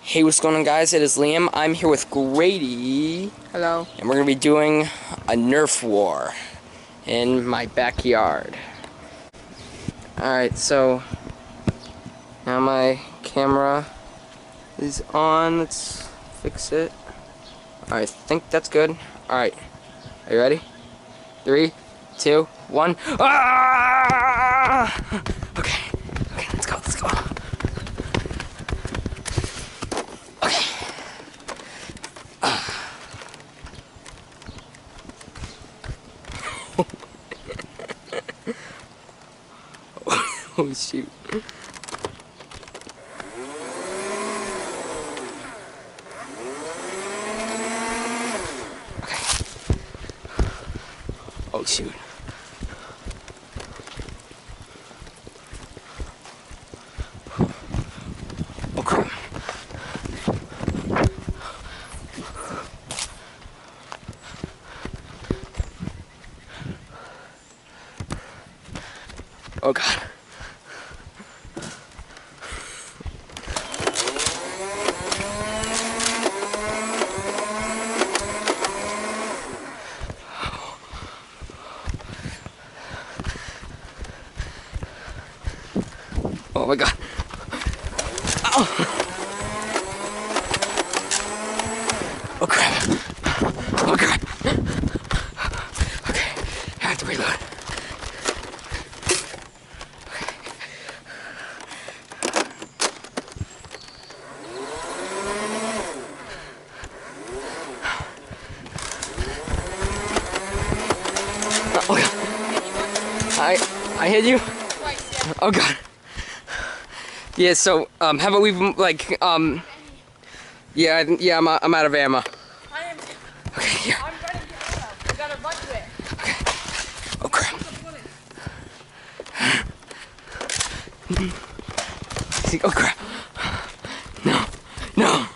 Hey, what's going on, guys? It is Liam. I'm here with Grady. Hello. And we're going to be doing a Nerf war in my backyard. Alright, so now my camera is on. Let's fix it. Alright, I think that's good. Alright, are you ready? 3, 2, 1. Ah! Okay, let's go. Oh shoot. Okay. Oh shoot. Oh crap. Oh god. Oh my god. Ow. Oh crap. Oh crap. Okay, I have to reload. Oh god. I hit you? Twice, yeah. Oh god. Yeah, so how about we yeah, I'm out of ammo. I am too. Okay, yeah. I'm running to ammo. You gotta run to it. Okay. Oh crap. Oh crap. No.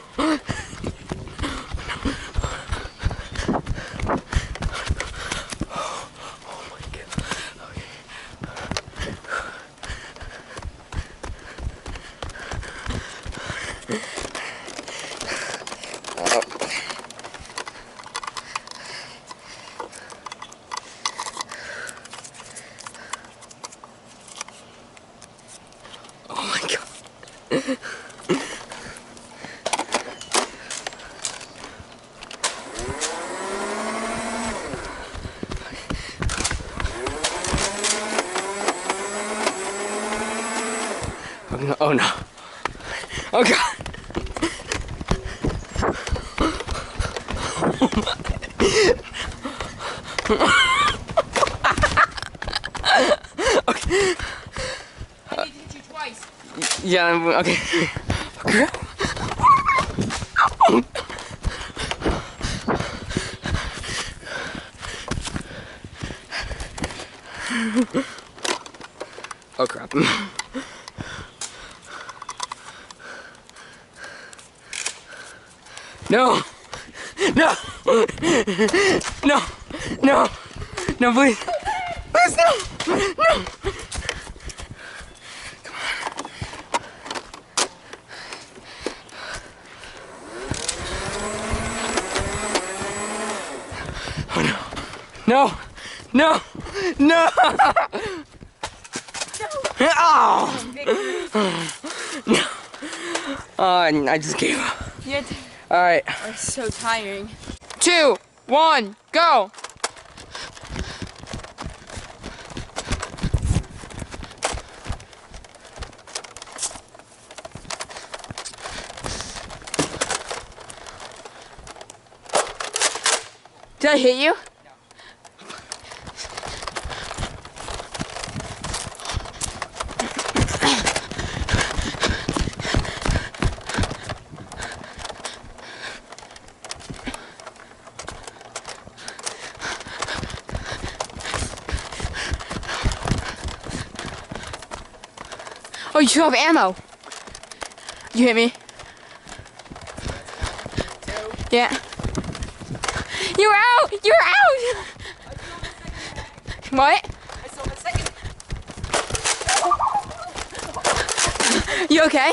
Oh my god. Okay. Oh my god. Oh no. Oh god. Okay. I need to hit you twice. Yeah, okay. Oh crap. No! No! No, please! Please, no! Come on. Oh no! No! Oh! No! I just gave up. Yeah, Alright. it's so tiring. 2, 1, go! Did I hit you? Oh, you still have ammo. You hit me. Yeah. You're out! You're out! What? I saw the second. You okay?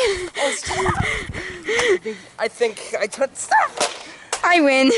I think I took stuff. I win.